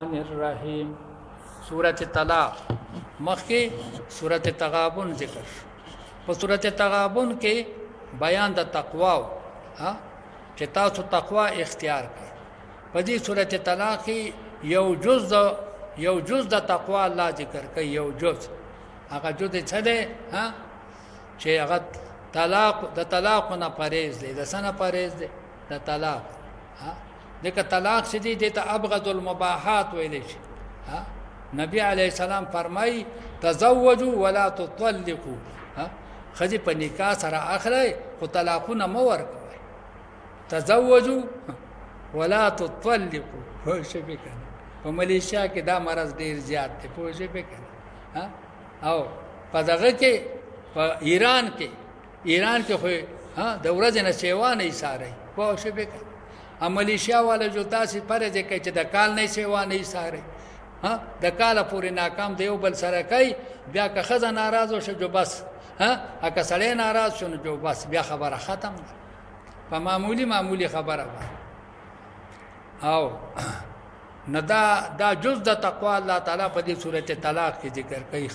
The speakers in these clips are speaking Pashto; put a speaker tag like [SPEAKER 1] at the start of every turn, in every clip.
[SPEAKER 1] الرحیم سورۃ طلاق مخکې سورۃ تغابن ذکر په سورۃ تغابن کې بیان د تقوا چې تاسو تقوا اختیار کړئ په دې سورۃ طلاق کې یو جز د تقوا الله ذکر کوي یو جز هغه جز څه دی چې هغه طلاق نه پرهیز دی د سنه پرهیز دی د طلاق دغه طلاق چې دی د ابغض المباحات ویل شي نبی علیہ السلام فرمای تزوجوا ولا تطلقوا خځې په نکاح سره اخلي خو طلاقونه مو ورکوي تزوجوا ولا تطلقوا خو شي وکړه په ملیشیا کې دا مرض ډیر زیات دی خو شي وکړه او په دغه کې په ایران کې خو د ورځې نه سیوا نه ایساري خو شي وکړه ملیشیا والا جو تاسې فرض کوي چې د کال نه سیوا نه ایساري د کاله پورې ناکام دی یو بل سره کوي بیا که ښځه ناراض شو جو بس که سړی ناراض شو نو جو بس بیا خبره ختم ده په معمولی خبره ده او نه دا جز د تقوا الله تعالی په دې سورۃ طلاق کې ذکر کوي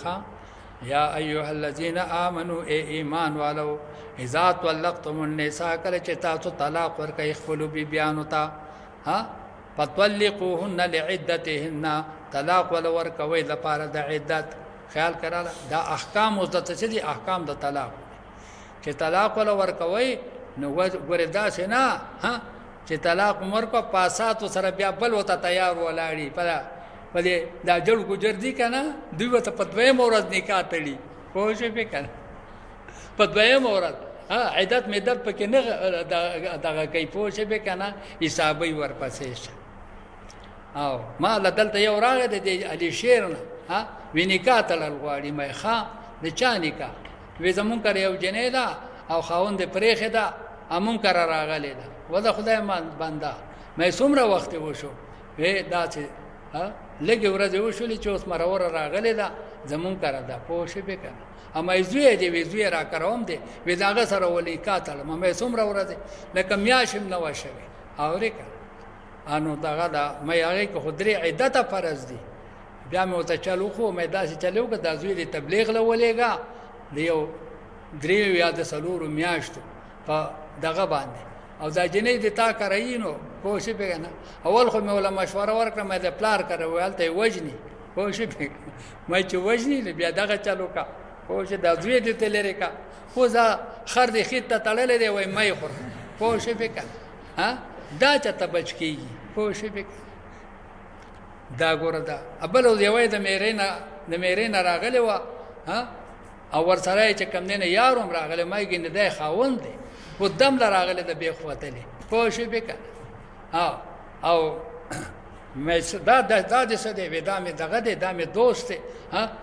[SPEAKER 1] یا ایها الذین آمنوا ایمان والو اذا طلقتم النساء کله چې تاسو طلاق ورکړئ خپل بیبیانو ته فطلقوهن لعدتهن طلاق ورکوي لپاره د عدت خیال کړه دا احکام او د څه دي احکام د طلاق چې طلاق ورکوي نو وردا سينه چې طلاق ورکو پاساتو سره بیا بل وته تیار ولاړی په دې دا جوړ ګجر دي کنه دوی وته په دویم ورځ نکاح تړي خو شي به کنه په دویم ورځ عدت مدت پکې نه دغه کوي په شي به کنه حسابي ورپسې او ما لدلته یو راغی د علي شیر نه وینکا تلل غواړي مې د چا نکاح وې زمون کړ یو جنې ده او خاوند پرېخه ده امون کړ راغلی ده ودا خدای مان بنده مې څومره وخت وشو وې دا چې لګي ورځ وشولې چې اوس مرور راغلی ده زمون کړ ده پوه شي به کنه اما زوی دی وزوی را کروم دی وې داغه سره ولې کاتل مې څومره ورځ لکه میاشم نو شوي اورې انو دغه دا مې هغه کو خدري عدت فرض دي بیا مې وته چالو خو مې داسې چلو که د زوی دی تبلیغ لولېګا دیو درې یا د سلور میاشتو په دغه باندې او دا جنې د تا کراینو کوشش وکړه اول خو مې ولا مشوره ورکړه مې د پلار کړو ولته وجني کوشش وکړه مې چې وجني بیا دغه چالو کا کوشش د زوی دی تلری کا خو ځا خر دې خېته تړلې دی وای مې خور کوشش وکړه دا چته بچ کیږي کوشش وکړه دا ګوره دا ابل یوې د میرې نه راغلی و او ور سره چې کم نه یاروم راغلی مې ګنه د خاوند دی و دم راغلی د بے خوتلی کوشش وکړه او مې دا د څه دی ودا مې دغه دی دا مې دوست دی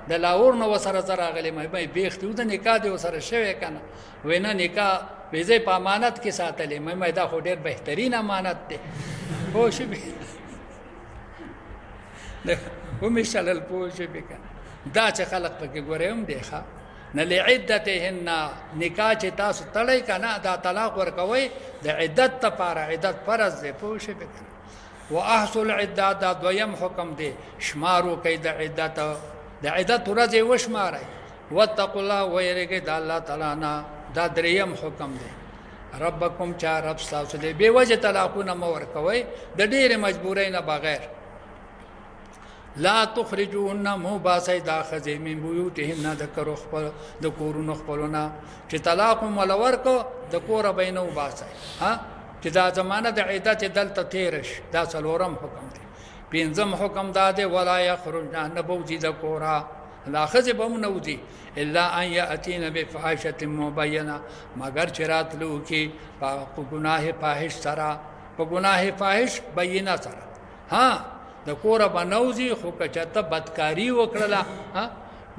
[SPEAKER 1] د لاور نو سره راغلی مې بیخته د نکاح دی سره شوی کنه وینا نکاح ویزه په امانت کې ساتلې مې دا خو ډېر بهترین امانت دی کوشش و مشلل پوش بکنه دا چې خلق پکې ګورم دی نه لعدتهن نکاح چې تاسو تړی کنه دا طلاق ورکوي د عدت لپاره عدت فرض دی پوش بکنه واحصل العدت دا دویم حکم دی شمارو کې د عدت ورځې وشمارای واتقوا الله ويرګه د الله تعالی نه دا دریم حکم دی ربکم چا رب تاسو دې به وجه طلاقونه مور کوي د ډېر مجبورۍ نه بغیر لا تخرجون مباسي داخذ من بيوتهن ذكروا خپل د کورونو خپلونه چې طلاق مولور کو د کور بینو باسي چې دا زمانه د عدت دلته تیرش دا څلورم حکم دی پنځم حکم دا دی ولا يخرجن نبوذي د کورا لا خذ بمنوذي الا ان ياتين بفاحشه مبينه مگر چرات لو کی په گناه فاحش سره په گناه فاحش بینه سره د کور بنوزي خو کچته بدکاری وکړه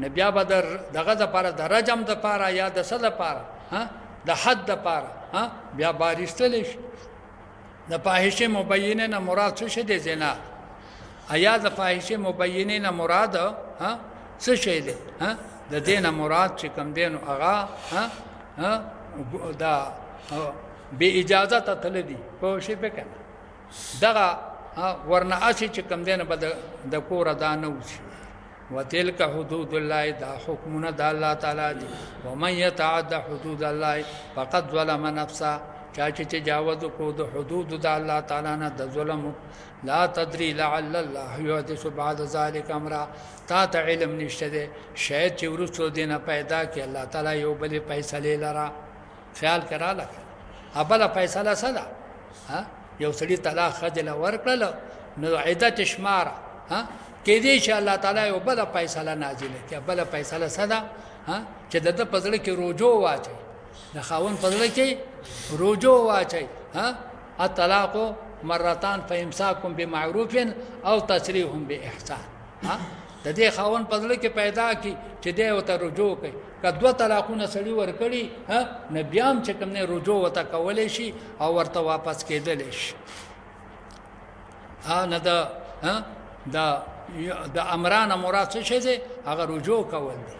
[SPEAKER 1] نبي بدر دغه د پاره د رجم د پاره یا د صد پاره د حد د پاره بیا بارشتل د فاحشه مبینه نه مراد څه دی زنا ایا د فاحشه مبینه نه مراد څه شی دی د دینه مراد چې کم دینو اغا دا به اجازه ته تل دي په شی به کنه دغه ورنه اسی چې کم دینه به د کور دا نه وشي وتلك حدود الله دا حکمونه د الله تعالی دي ومن يتعد حدود الله فقد ظلم نفسه چا چې تجاوز کو د حدود د الله تعالی نه د ظلم لا تدري لعل الله يحدث بعد ذلك امرا تا ته علم نشته ده شاید چې ورسو دینه پیدا کې الله تعالی یو بل فیصله لرا خیال کراله ابله فیصله صدا یو سړي طلاق خجل ورکړل نو عدت شمار کې دې چې الله تعالی یو بل فیصله نازله کې بل فیصله صدا چې د پزړه کې رجوع واچي د خاون پزړه کې رجوع واچي الطلاق مرتان فامساكم بمعروف او تسريح باحسان د دې خاون پزړه کې پیدا کی چې دې وته رجوع کوي کدو طلاقونه سړي ورکړي نبيام چې کوم نه رجوع وته کولې شي او ورته واپس کېدل شي نه د امران مراد څه شي دي هغه رجوع کول دي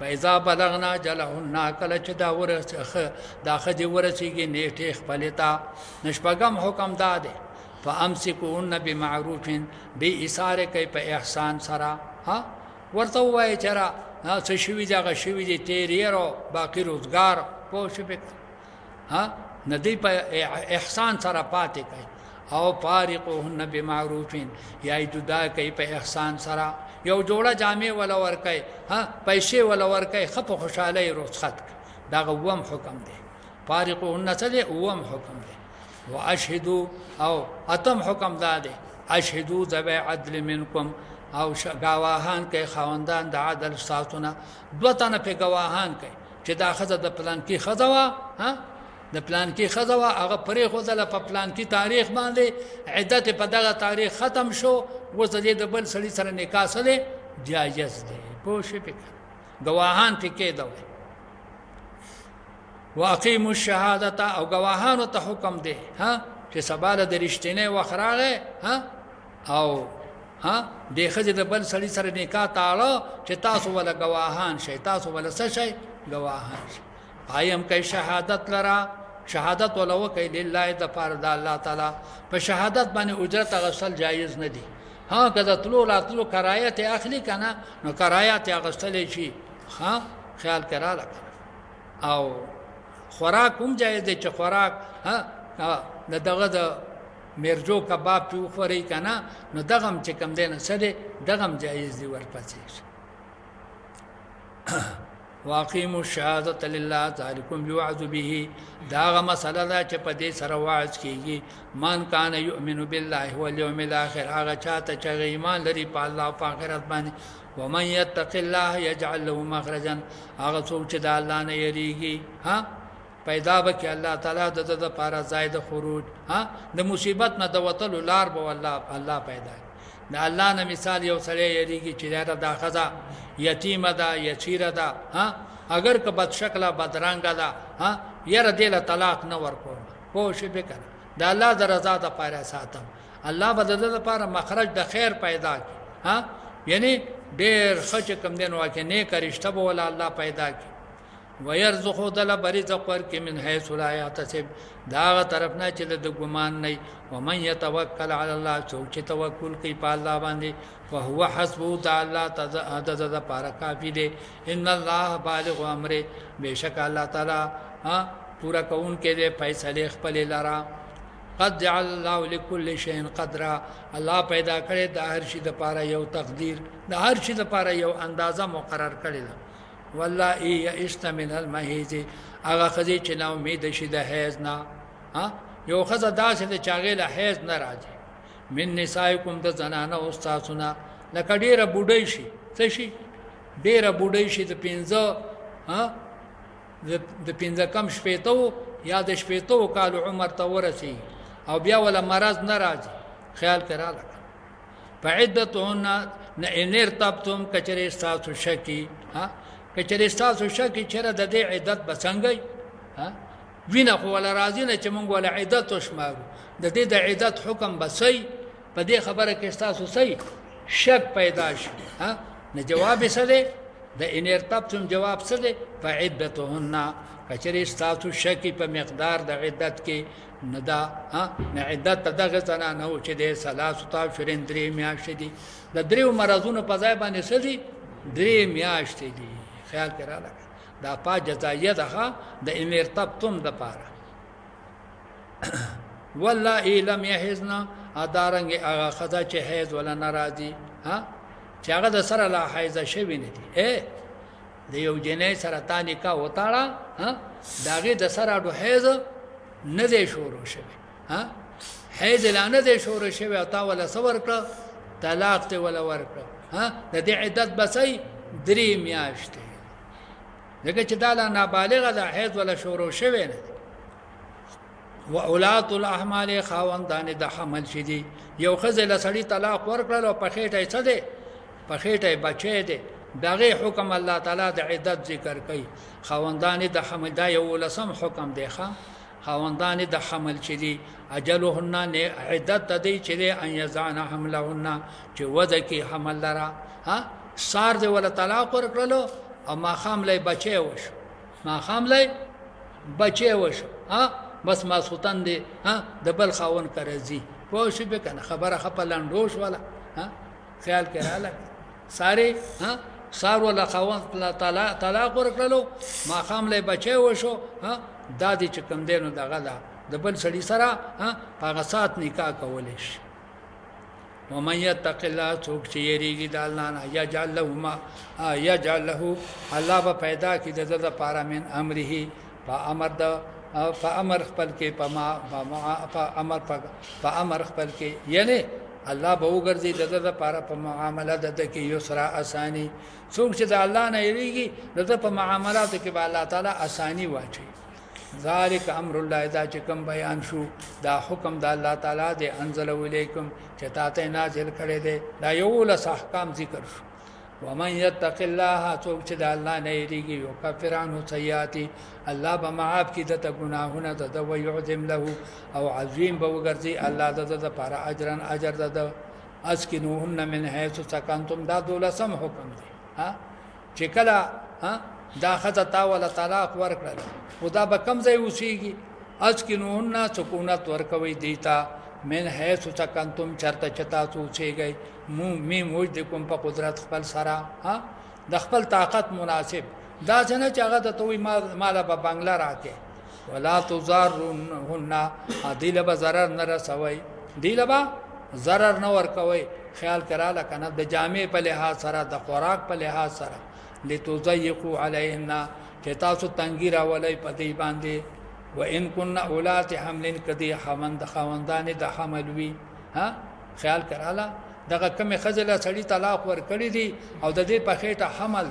[SPEAKER 1] فاذا بلغنا جلهن کله چې دا ورسخه دا خدي ورسیږي نیټه خپلتا نشپغم حکم داده فامسكون بمعروف بإثار کوي په احسان سره ورته وای چر څه شوی ځای شوی دي تیریرو باقی روزګار پوه شو به ندی په احسان سره پاتې کوي او فارقوهن بمعروف یا جدا کوي په احسان سره یو جوړه جامع ولا ور کوي پیسې ولا ور کوي خپ خوشاله رخصت دا غوم حکم دی فارقوهن څه دی اوم حکم دی واشهدوا او اتم حکم داده اشهدوا ذوی عدل منکم او گواهان کوي خواندان د عدل ساتونه دوتنه په گواهان کوي چې دا خزه د پلان کې خزوا د پلان کې خزوا هغه پرې خدله په پلان کې تاریخ باندې عدت په دغه تاریخ ختم شو وزدي د بل سړي سره نکاح سره جایز دی پوه شئ په گواهان پکې دا واقیم الشهادت او گواهان ته حکم دی چې سباله د رښتینه وخراغه او د خځې د بل سړي سره نکاح تاړه چې تاسو ولا گواهان شئ تاسو ولا څه شئ گواهان شئ ایم کوي شهادت لرا شهادت ولو کوي لله د فرض الله تعالی په شهادت باندې اجرت غسل جایز نه دي کله تلو راتلو کرایت اخلي کنه نو کرایت غسل شي خیال کراله او خوراک هم جایز دي چې خوراک دغه د مرجو کباب په خوري کنه نو دغم چې کم دینه سره دغم جایز دي ورپسې واقیموا الشهادة لله ذلكم يوعظ به دا مسله دا چې په دې سره واعظ کیږي من کان یؤمن بالله واليوم الاخر هغه چاته چې ایمان لري په الله او آخرت باندې ومن يتق الله يجعل له مخرجا هغه څوک چې د الله نه یریږي پیدا وکړي الله تعالی د لپاره زائد خروج د مصیبت نه د وتلو لار به الله پیدا د الله نه مثال یو سړی یریږي چې دا خزا یتیم ده یسیر ده اگر که بد شکله بدرنګه ده یره دله طلاق نه ورکوم پوه شئ به کنه د الله د رضا د پاره ساتم الله به د لپاره مخرج د خیر پیدا کړي یعنی ډیر خچ کم دین واکه نیک رشتہ به ول الله پیدا کړي ويرزقه دل برزق ورک من حيث لا يحتسب دا طرف نه چې د ګمان نه ومن يتوکل على الله چې توکل کوي په الله باندې فهو حسبه تعالی تعالی پارا کافی دی ان الله بالغ امره بشک الله تعالی پورا کون کې دې فیصله خپل لرا قد جعل الله لكل شيء قدرا الله پیدا کړی د هر شي د پاره یو تقدیر د هر شي د پاره یو اندازه مقرر کړی ده والله یئست من المحیض هغه خزي چې نو امید شي د حیض نه یو خزه داسې د چاغله حیض نه راځي من نسائکم د زنانه او استادونه لکه ډیره بوډۍ شي څه شي ډیره بوډۍ شي د 15 کم شپېتو یا د شپېتو کال عمر ته ورسي او بیا ولا مرض نه راځي خیال کراله فعدتهن ان ارتبتم کچری استاسو شکی کچری استاسو شکی چیرې د دې عدت بسنګي وینه خو ولا راځي نه چې مونږ ولا عدت وشمارو د دې د عدت حکم بسې په دې خبره کې استاسو صحیح شک پیدا شي نه جواب څه دی د ان ارتبتم جواب څه دی فعدتهن کچری ستاسو شکی په مقدار د عدت کې ندا نه عدت دغه ځنا نو چې د ثلاثه شرین درې میاشتې دي د دریو مرزونو په ځای باندې سدي درې میاشتې دي خیال کړه دا پا جزایه ده د امرتبتم د پاره والله لم يحزن ادارنګ هغه خدا چې حیض ولا ناراضي چې هغه د سره لا حیض شوی نه دي د یو جنې سرطان کا وتاړه داغه د سره د حیض نه دی شروع شوی حیض لا نه دی شروع شوی او تا ولا صبر کړ طلاق ته ولا ورکړ د دې عدت بسې درې میاشتې دغه چې دا لا نابالغه د حیض ولا شروع شوی نه واولات الاحمال خاوندان د حمل شدي یو خزل سړی طلاق ورکړل او په خېټه څه دی په خېټه بچی دی دغه حکم الله تعالی د عدت ذکر کوي خاوندان د حمل دا یو لسم حکم دی خاوندان د حمل شدي اجلهن عدت د دې چې ان یزعن حملهن چې وذکی حمل لرا سار دی ولا طلاق ورکړل او ما خاملې بچی وشو ما خاملې بچی وشو بس ما سلطان دی د بل خاون کرزي پوه شو به کنه خبره خپلندوش ولا خیال کړه ساره سار ولا خاون طلاق ورکړلو ما خاملې بچي وشو دادی چې کم دینو دغه د بل سړي سره هغه سات نکاح کولې شي ومن يتق الله څوک چې یریږي د الله نه یجعل له الله به پیدا کړي د لپاره من امره په امر خپل کې په امر خپل کې یعنی الله به وګرځي د لپاره په معاملات د کې یسرا اسانی څوک چې د الله نه یریږي د په معاملات کې به الله تعالی اسانی واچي ذالک امر الله دا چې کوم بیان شو دا حکم د الله تعالی دی انزل الیکم چې تاسو نازل کړی دی دا یو لس احکام ذکر شو ومن يتق الله څوک چې د الله نه یریږي او کفرانو سیئاتی الله به معاف کړي د ګناهونه د او يعظم له او عظیم به وګرځي الله د لپاره اجر د اسكنوهن من حيث سكنتم دا دولسم حکم دی چې کله دا خدای تعالی طلاق ورکړل خدا به کم ځای اوسېږي اسكنوهن سکونت ورکوي دیتا من حيث سكنتم چرته چتا اوسېږي می موجد کوم په قدرت خپل سره د خپل طاقت مناسب دا څنګه چې هغه ته توي مال په بنگلا راکې ولا تزارهن دله به zarar نه رسوي دله به zarar نه ور کوي خیال کراله کنه د جامع په لحاظ سره د خوراک په لحاظ سره لتضيقوا عليهن چې تاسو تنګي راولي په دې باندې وان كن اولات حمل کدي خواندان د حمل وی خیال کراله دغه کم خزله سړی طلاق ور کړی دي او د دې په خېټه حمل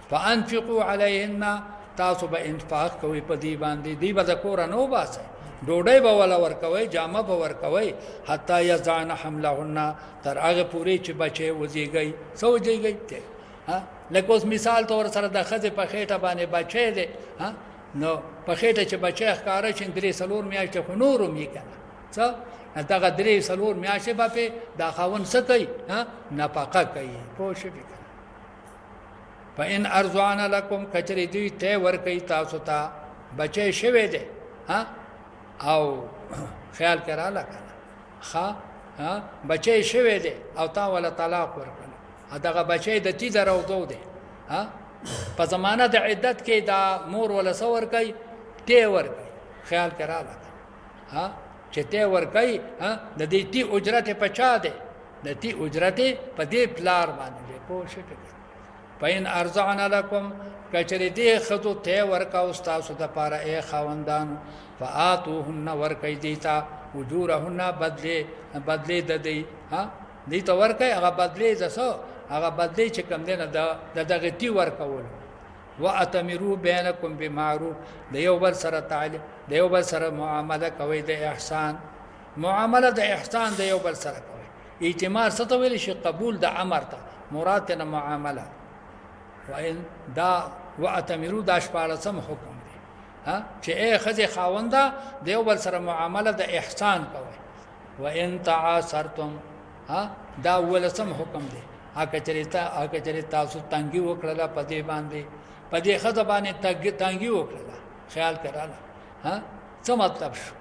[SPEAKER 1] فانفقوا عليهن تاسو به انفاق کوي په دې باندې دی به کور نه وباسه ډوډۍ به ولا ور کوي جامه به ور کوي حتا یزعن حملهن تر هغه پوری چې بچي وزيږي سوځيږي ته لکه اوس مثال تور سره د خزه په خېټه باندې بچي دي نو په خېټه چې بچي ښکارا چې درې سلور میاشتې خو نورم یې کنه څه دغه درې سلور میاشتې به دا خاون څه کوي نفقه کوي پوه شئ فإن ارضعن لكم کچری دوی ته ور کوي تاسو ته بچي شوي دي او خیال کراله کنه بچي شوي دي او تا ولا طلاق ورکړه دغه بچي د تی درو دو دي په زمانه د عدت کې دا مور ولا سور کوي ته ور کوي خیال کراله چې ته ور کوي د دې تی اجرت په چا ده د تی اجرت په دې پلار باندې پوه شئ پاین ارزعنا لكم کچری دې خذو ته ورکا استاد د پاره ای خاوندان فاتوهن ورکای دیتا اجورهن بدلی د دې دې ته ورکای هغه بدلی زسو هغه بدلی چې کم دینه د دغه تی ورکول واتمروا بینکم بمعروف د یو بل سره تعالی د یو بل سره معامله کوي د احسان معامله د احسان د یو بل سره کوي ائتمار څه ته ویل شي قبول د امر ته مراد نه معامله وان دا واتمروا دا شپارسم حکم دی چې اے خزه خاونده د یو بل سره معامله د احسان کوي وان تعاصرتم دا ولسم حکم دی هغه چېرې تاسو تنګي وکړله په دې باندې په دې ښځه باندې تنګي وکړله خیال کړه څه مطلب شو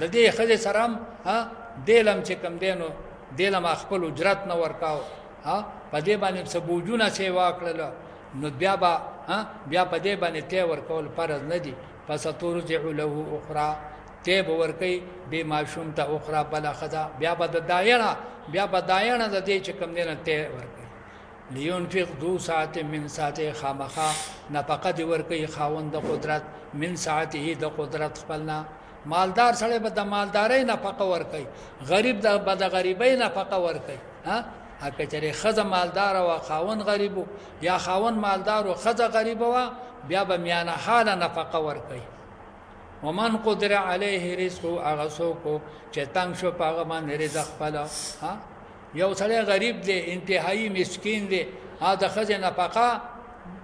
[SPEAKER 1] د دې ښځې سره هم دیلم چې کم دی نو دیلم خپل اجرت نه ورکاو په دې باندې څه بوجونه سیوا کړله نو بیا په دې باندې تی ورکول فرض نه دي پس ترجع له اخرى تی به ورکوي دې ماشوم ته اخرى بله ښځه بیا به دایڼه د دې چې کم دی نه تی ورکوي لینفق ذو ساعت من ساعته خامخا نفقه دی ورکوي خاوند د قدرت من ساعته د قدرت خپلنا مالدار سره به د مالدارۍ نفقه ورکوي غریب د غریبۍ نفقه ورکوي هکه چېرې ښځه مالدار او خاوند غریب یا خاوند مالدار او ښځه غریب و بیا به میانه حاله نفقه ورکوي ومن قدر علیه رزقه هغه څوک چې تنګ شو په هغه باندې رزق خپل یو سړی غریب دی انتهایی مسکین دی د ښځې نفقه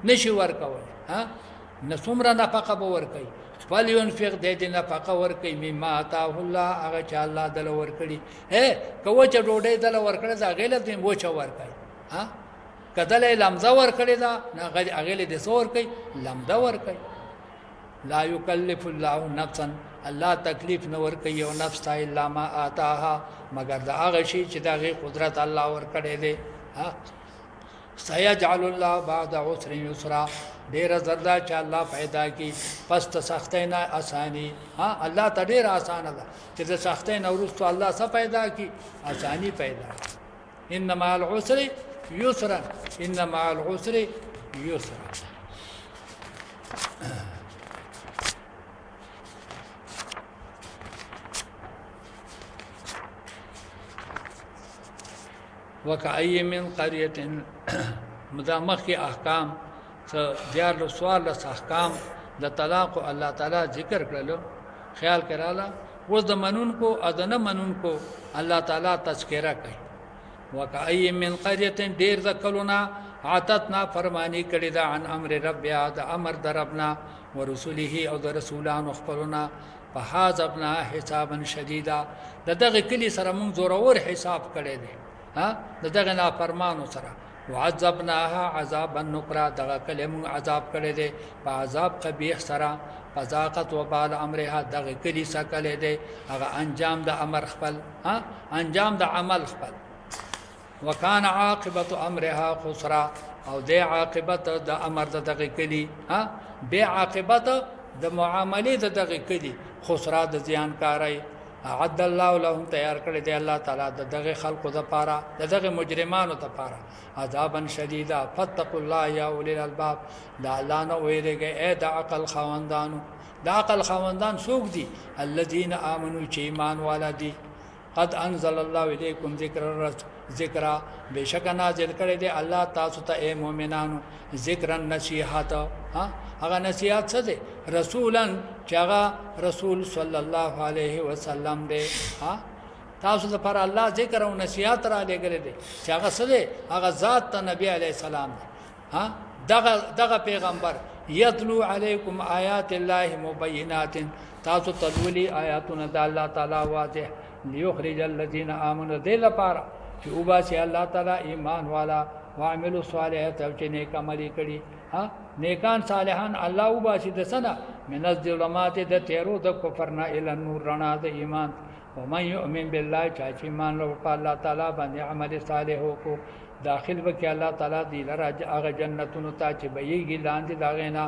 [SPEAKER 1] نشي ورکولی نه څومره نفقه به ورکوي فلینفق دې نفقه ورکوي مما آتاه الله هغه چې الله دله ورکړي که وچه ډوډۍ دله ورکړې ده هغې له دې وچه ورکوي که دله یې لمده ورکړې ده هغې له دې څه ورکوي لمده ورکوي لا یکلف الله نفسا الله تکلیف نه ورکوي یو نفس ته الا ما آتاها مگر د هغه شي چې د هغې قدرت الله ورکړی دی سیجعل الله بعد عسر یسرا ډیره زردا چې الله پیدا کی پس ته سختۍ نه اسانی الله ته ډیره اسانه ده چې د سختۍ نه وروسته الله څه پیدا کی اسانی پیدا ان مع العسر یسرا ان مع العسر یسرا وکأی من قریة مدامخ کی احکام دیار سوالس احکام د طلاق الله تعالی ذکر کړلو خیال کړاله و د منون کو اذن منون کو الله تعالی تذکرہ کوي وکأی من قریة ډیر د کلونا عاتتنا فرمانی کړی دا عن امر ربیا د امر دربنا ورسوله او د رسولانو خپلنا فحاسبنا حسابا شدیدا دغه کلی سره مونږ زورور حساب کړی دی دغه نافرمانو سره وعذبناها عذابا نکرا دغه کلم عذاب کړی دی په عذاب قبیح سره فذاقت وبال امرها دغه کلی سکلې دی هغه انجام د امر خپل انجام د عمل خپل وکانه عاقبت امرها خسرا او د عاقبت د امر دغه کلی به عاقبت د معاملې دغه کلی خسرا د زیانکارای اعد الله لهم تیار کړی دی الله تعالی دغه خلقو د پاره دغه مجرمانو ته پاره عذابا شدیدا فتقوا الله یا اولی الالباب دا الله نو ویریږي اے د عقل خواندانو د عقل خواندان څوک دي الذين امنوا چې ایمان والدي قد انزل الله الیکم ذکر بشک نازل کړی دی الله تاسو ته اے مؤمنانو ذکر نصیحت هغه نصیحت څه دی رسولن چې هغه رسول صلی الله علیه وسلم دی تاسو ته پر الله ذکر او نصیحت را لګل دی چې هغه څه دی هغه ذات ته نبی علیه السلام دی دغه پیغمبر یتلو علیکم آیات الله مبینات تاسو تلولی آیاتونه د الله تعالی واضح لیخرج الذین آمنوا ذل پارا چې وباسي الله تعالی ایمان والا وعملوا صالحات او چې نیک عمل کړي نیکان صالحان الله وباسي د سنا من الظلمات د تیرو د کفرنا ال النور رڼا د ایمان ومن يؤمن بالله چې ایمان له الله تعالی باندې عمل صالح کو داخل وکي الله تعالی دی لره هغه جنتونو ته چې بهيږي لاندې داغینا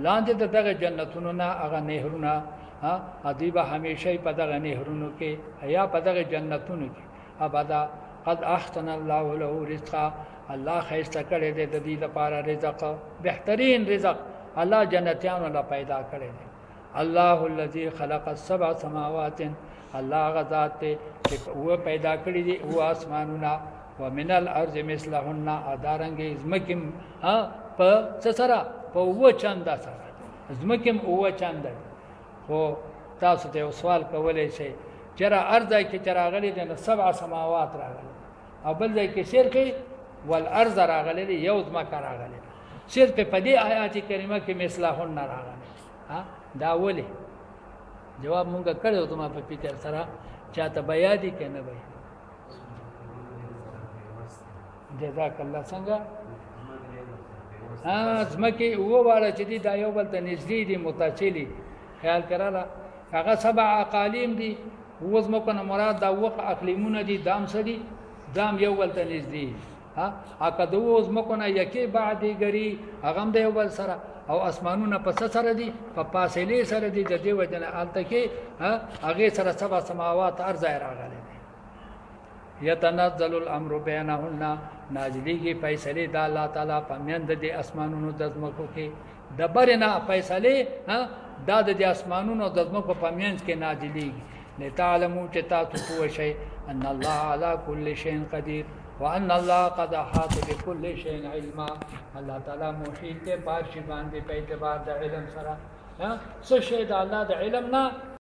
[SPEAKER 1] لاندې دغه جنتونو نه هغه نهرونه ادیبه همیشه په دغه نهرونو کې یا په دغه جنتونو کې ابدا قد احسن الله له رزقا الله خیسته کړی دی د دې لپاره رزق بهترین رزق الله جنتیانو لا پیدا کړی دی الله الذي خلق السبع سماوات الله غذات چې هو پیدا کړی دی هو اسمانونه ومن الارض مثلهن ادارنګ زمکم په سره په و چند سره زمکم او چند خو تاسو ته سوال کولای شئ چر ارض کې چراغلي د سبع سماوات راغلي او بل ځای کې شرک والارض راغلي یو ځمکه راغلي صرف په دې آیات کریمه کې مثلهن راغلي دا ولې جواب مونږ کړو ته ما په فکر سره چاته بیا دي کنه وای جزاک الله څنګه ځمکې وواړه چې دي دا یو بل ته نږدې دي متصلي خیال کړه هغه 7 اقالیم دي وزمکو نه مراد دا وق اقلیمونه دي دام سدي دام یو بل ته نږدې اګه د وزمکو نه یکي بعدي ګری هغه د یو بل سره او اسمانونه په سره دي په فاصله سره دي د دې وجنه الته کې هغه سره 7 سماوات ارض راغلي يتنزل الامر بينهن نازلېږي فیصله د الله تعالی په میند د اسمانونو د ځمکو کې د برنا فیصله دا د اسمانونو د ځمکو په میند کې نازلېږي لتعلموا چې تاسو پوه شئ ان الله على كل شيء قدير وان الله قد احاط بكل شيء علما الله تعالی محیط ته بار شي باندې په اعتبار د علم سره څه شي د الله د علم نه